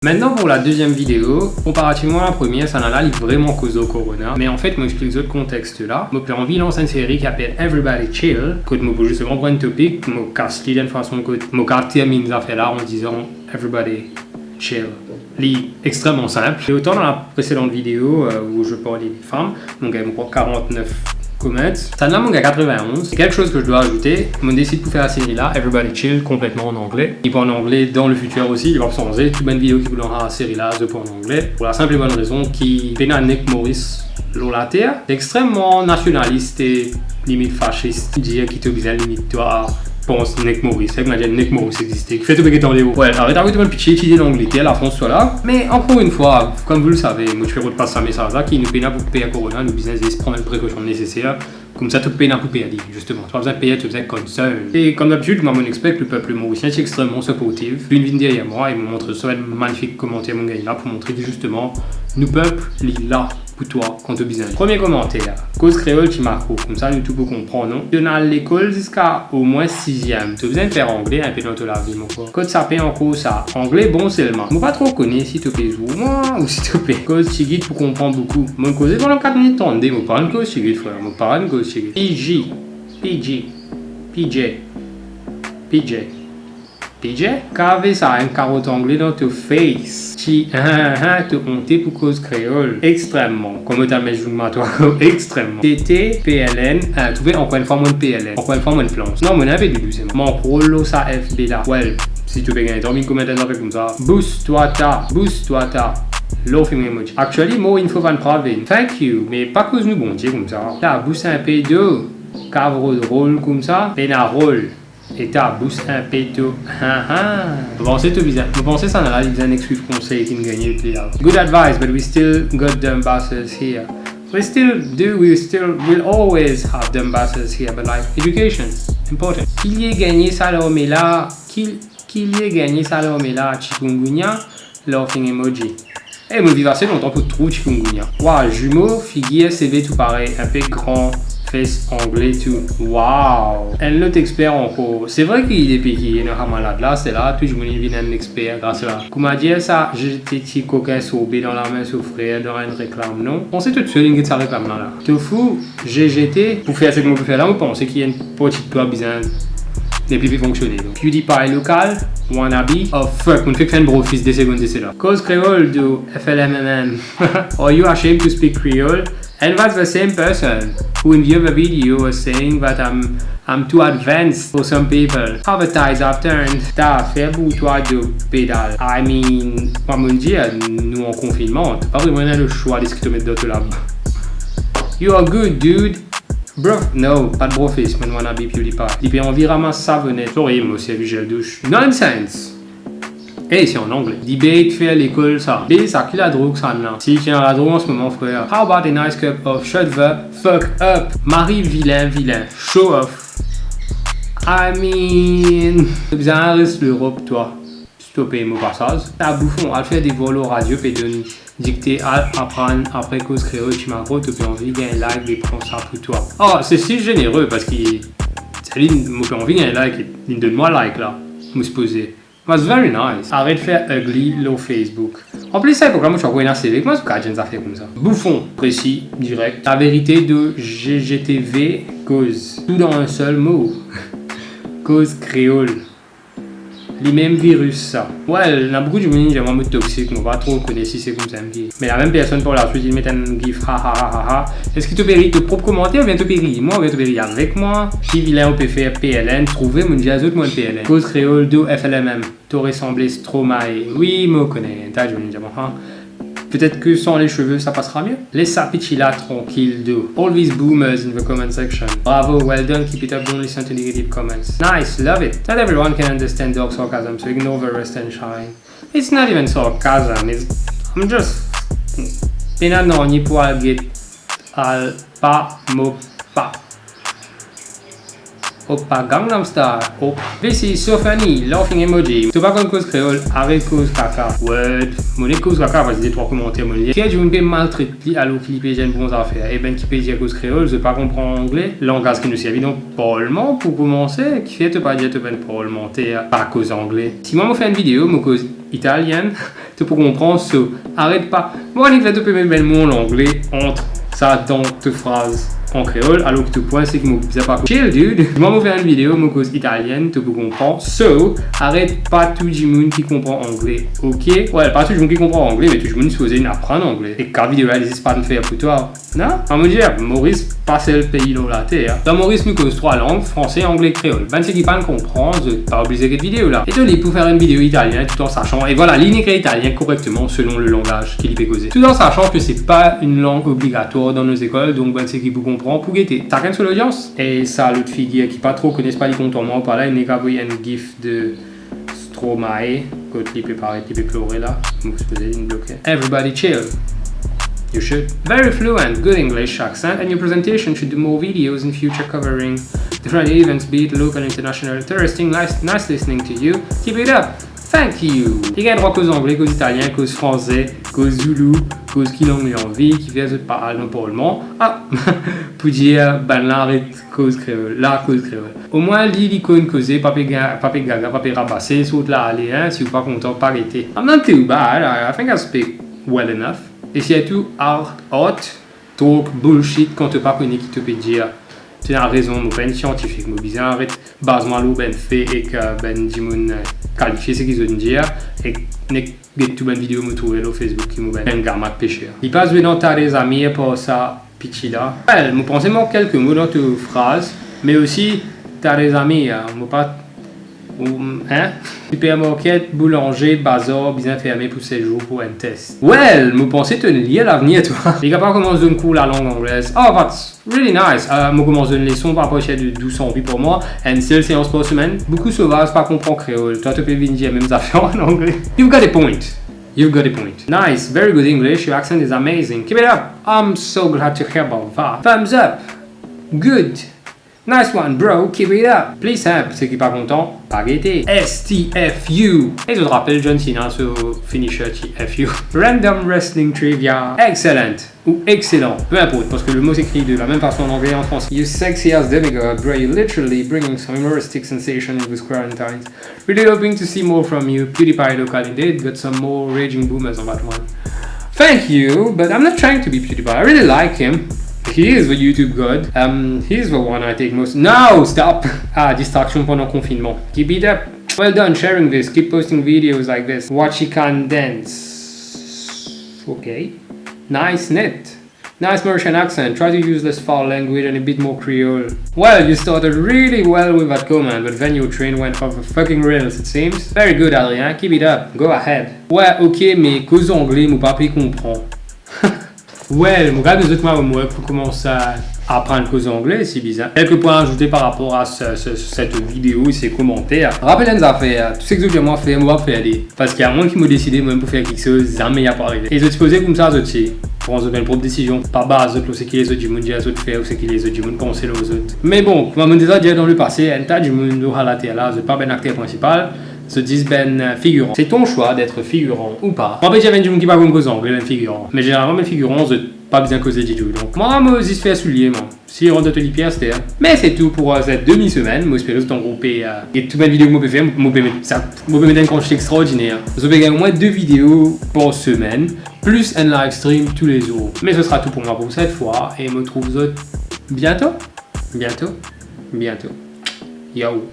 Maintenant pour la deuxième vidéo, comparativement à la première, ça n'a l'air vraiment causé au corona. Mais en fait, moi j'explique ce contexte là. Moi j'ai envie de lancer une série qui s'appelle Everybody Chill. Côté moi pour justement prendre un topic, moi casse l'idée de façon que moi termine les affaires là en disant Everybody Chill. Lit extrêmement simple. Et autant dans la précédente vidéo où je parlais des femmes, donc il y a 49 comments. Ça n'a mon gars 91. C'est quelque chose que je dois ajouter. On décide pour faire la série là, Everybody Chill, complètement en anglais. Il parle en anglais dans le futur aussi. Il va changer. Toute bonne vidéo qui vous donnera la série là, je parle en anglais. Pour la simple et bonne raison qu'il pénale Nick Morris la terre. Extrêmement nationaliste et limite fasciste. Il dit qu'il te besoin limite toi. Pense Nick Morris, c'est que Nick Morris existait. Faites tout le temps des ouais, arrête avec tout le pitcher, étudier l'Angleterre, la France soit là. Mais encore une fois, comme vous le savez, moi je fais repasser un message là qui nous paye pour payer à Corona, nous business de prendre les précautions nécessaires. Comme ça, tu payes pour payer, justement. Tu n'as pas besoin de payer, tu besoin de concern. Et comme d'habitude, moi, mon expect, le peuple mauricien est extrêmement supportif. Une vidéo derrière moi, il me montre ça, un magnifique commentaire, mon gars, là, pour montrer que justement, nous, peuple, il est là pour toi, quand tu as besoin. Premier commentaire, cause créole qui macro, comme ça, nous, tout peut comprendre, non? Tu es à l'école jusqu'à au moins 6e. Tu as besoin de faire anglais, un peu dans la vie, mon corps. Quand ça paye en cours, ça. Anglais, bon seulement. Je ne pas trop connaître si tu payes ou moi, ou si tu payes. Cause qui guide pour comprendre beaucoup. Mon cause pendant 4 minutes, tendez, je parle de cause qui guide, frère. Je parle de cause. PG, PG, PJ, PJ, PJ. Qu'avait ça un carotte anglais dans ton face. Qui te honté pour cause créole. Extrêmement. Comme tu as mis toi, extrêmement. TT, PLN, tu veux encore une fois moins de PLN. Encore une fois moins de planche. Non, mon avait du douce. Mon rôle, ça FB là. Well, si tu veux gagner, t'as mis combien de temps comme ça. Boost toi ta. Laughing emoji. Actually, moi, il faut 23 thank you, mais pas cause nous bon Dieu comme ça. T'as boosté un P2, cavre de rôle comme ça, pena rôle. Et t'as boosté un P2. Vous pensez tout bizarre. Vous pensez ça dans la ligue un excuse conseil qui nous gagne le playoff. Good advice, but we still got dumb bastards here. We will always have dumb bastards here, but like, education, important. Qu'il y ait gagné ça là, mais là, qu'il y ait gagné ça là, mais là, chikungunya, laughing emoji. Eh, me vivre assez longtemps pour trop chikungunya. Waouh, jumeaux, figuier, CV tout pareil, un peu grand, face anglais tout. Waouh. Un autre expert encore. C'est vrai qu'il est piqué, il est malade là, c'est là, tout le monde vient un expert grâce à ça. Comme a dit ça, j'étais petit coquin sauvé dans la main sur frère, dans une réclame, non? Pensez tout seul, il y a sa réclame là. Tout fou, GGT, pour faire ce que je peux faire là, vous pensez qu'il y a une petite peu bizarre. N'est plus fonctionner. Donc, PewDiePie local, wannabe. Oh fuck, on fait que faire un bro fils des secondes, c'est là. Cause créole de FLMMM. Are you ashamed to speak Creole? And that's the same person who in the other video was saying that I'm too advanced for some people. How the tides have turned. T'as fait pour toi de pédale. I mean, comme on dit, nous en confinement, t'as pas vraiment le choix de ce que tu mets dans la. You are good, dude. Bro, no, pas de brofist, mais wanna be PewDiePie. Il peut envie ramasser savonnette. Sorry, moi aussi, gel douche. Nonsense! Hey, c'est en anglais. Debate, fait à l'école, ça. B, ça, qui la drogue, ça, non. Si, tiens, la drogue en ce moment, frère. How about a nice cup of shut the fuck up? Marie, vilain. Show off. I mean. C'est bien, reste l'Europe, toi. Stopper mon passage. T'as bouffon, à faire des vols au radio, et de dicter, apprendre, après cause créole, tu m'as tu peux envie d'un like, des prends ça pour toi. Oh, c'est si généreux parce qu'il. Saline, moi, j'ai envie d'un like, il donne-moi like là. Me se poser. That's very nice. Arrête de faire ugly low Facebook. En plus, ça, pourquoi moi, je suis encore énervé avec moi, parce que j'ai fait comme ça. Bouffon, précis, direct. La vérité de GGTV, cause. Tout dans un seul mot. Cause créole. Les mêmes virus, ça. Ouais, il y a beaucoup de gens qui sont vraiment toxiques, on va trop connaître si c'est comme ça. Mais la même personne pour la suite, il met un gif, ha. Est-ce que tu péris ton propre commentaire ou bien tu péris moi ou bien tu péris avec moi? Si vilain, on peut faire PLN, trouver mon jazz autre, moi PLN. Cause créole, do FLMM. Tu ressemblais Stromae. Oui, moi, je connais. T'as, je me dis, peut-être que sans les cheveux, ça passera mieux. Laisse ça pitcher là, tranquille, do. All these boomers in the comment section. Bravo, well done, keep it up, don't listen to negative comments. Nice, love it. Not everyone can understand dark sarcasm, so ignore the rest and shine. It's not even sarcasm, I'm just... Pena non, ni pour get al pa mo pa. Oppa Gangnam Style. Oh. This is so funny. Laughing emoji. Tu pas comme cause créole, arrête cause caca. Word. Mon cause caca, parce que des trois commentaires, mon lien. Si je me maltraite, alors qu'il peut dire bonnes affaires. Et ben, qui peut dire cause créole, je pas comprendre anglais. Langage qui nous servait donc parlement pour commencer. Qui fait te pas dire te ben parlementaire, pas cause anglais. Si moi, je fais une vidéo, je cause italienne, tu peux comprendre ce. Arrête pas. Moi, en fait, tu peux mettre le mot en anglais entre ça dans tes phrases en créole, alors que tout point, c'est que je ne pas chill, dude. Moi, je vais faire une vidéo, je cause italienne, tu peux comprendre. So, arrête pas tout le monde qui comprend anglais, ok? Ouais, pas tout le monde qui comprend anglais, mais tout le monde est supposé apprendre anglais. Et quand la vidéo, elle n'hésite pas à me faire pour toi. Non? On me dit, Maurice, pas c'est le pays dans la terre. Dans Maurice, nous cause 3 langues, français, anglais, créole. Ben, c'est qui pas le comprend, je pas obligé de cette vidéo là. Et tu es pour faire une vidéo italienne tout en sachant, et voilà, l'inécrit italien correctement selon le langage qu'il peut causer. Tout en sachant que c'est pas une langue obligatoire dans nos écoles, donc ben, c'est qui vous comprend pour guetter. Ça gagne sur l'audience. Et ça, l'autre fille qui pas trop connaissent pas les contournements par là, il n'est qu'à envoyer un gif de Stromae, quand il peut paraître, il peut pleurer là. Donc, je faisais une bloquée. Everybody chill. You should. Very fluent, good English accent, and your presentation should do more videos in future covering different events, be it local, international, interesting, nice listening to you. Keep it up. Thank you. Il y a droit cause anglais, cause italien, cause français, cause zoulou, cause qui langue envie, qui vient de parler normalement. Ah, pour dire, ben là, cause créole, là, cause créole. Au moins, l'icône causée, papé gaga, papé rabassé, saute là, allez, hein, si vous pas content, pas arrêter. I'm not too bad, I think I speak well enough. Et si tout hot, talk, bullshit, quand tu pas connais qui te peut dire, tu as raison, mon ben scientifique, mon bizarre, arrête, base-moi l'eau, ben fait, et que ben dis-moi qualifier ce qu'ils ont dire, et n'est tout bonne vidéo, me trouver sur Facebook, qui m'a ben gamin de pêcheur. Il passe dans ta des amis pour ça, pitchy là. Ouais, je pensais moi quelques mots dans tes phrases, mais aussi, t'as des amis, moi pas. Hein? Supermarket, boulanger, bazar, bien fermé pour 7 jours pour un test. Well, je pensais te lier à l'avenir, toi. Les gars, pas commencé d'un cours la langue anglaise. Oh, that's really nice. Je commence une leçon par rapport à de 1200 pour moi. Une seule séance par semaine. Beaucoup sauvage, pas comprendre créole. Toi, tu peux venir dire même affaires en anglais. You've got a point. You've got a point. Nice, very good English. Your accent is amazing. Keep it up. I'm so glad to hear about that. Thumbs up. Good. Nice one, bro, keep it up. Please help, ceux qui pas content, pas guetter. STFU. Et je te rappelle John Cena sur finisher TFU. Random Wrestling Trivia. Excellent. Ou excellent. Peu importe, parce que le mot s'écrit de la même façon en anglais et en français. You sexy as demigod, bro, you literally bringing some humoristic sensation in these quarantines. Really hoping to see more from you. PewDiePie local indeed, got some more raging boomers on that one. Thank you, but I'm not trying to be PewDiePie. I really like him. He is the YouTube god. He's the one I take most. No, stop! Distraction pendant confinement. Keep it up. Well done sharing this. Keep posting videos like this. Watch you can dance. Okay. Nice net. Nice Mauritian accent. Try to use less foul language and a bit more Creole. Well, you started really well with that comment, but then your train went off the fucking rails, it seems. Very good, Adrien. Keep it up. Go ahead. Ouais, ok, mais cause anglais, mon papi comprend. Ouais, mon gars, nous autres, moi, pour commencer à apprendre cause anglais, c'est bizarre. Quelques points ajoutés par rapport à cette vidéo et ses commentaires. Rappelez une affaire, tout ce que je moi faire, moi faire aller. Parce qu'il y a moins qui m'ont décidé moi pour faire quelque chose, jamais il n'y a pas arrivé. Et je te posais comme ça, je sais. Pour une propre décision, pas base de ce que les autres du monde disent aux autres faire ou ce que les autres du monde pensent aux autres. Mais bon, comme on déjà dit dans le passé, un tas du monde à la terre là, je pas ben acteur principal. Se disent ben figurant. C'est ton choix d'être figurant ou pas. Moi, j'avais du monde qui parle comme cause anglais, ben figurant. Mais généralement, ben figurant, je pas bien causé du tout. Donc, moi, je me suis fait soulier, moi. Si je rentre de l'IPR, c'était. Mais c'est tout pour cette demi-semaine. Moi, j'espère que vous regrouper et toute ma vidéo que je peux faire. Je peux mettre un contenu extraordinaire. Je vais gagner au moins 2 vidéos par semaine, plus un live stream tous les jours. Mais ce sera tout pour moi pour cette fois. Et je me trouve bientôt. Bientôt. Bientôt. Yo.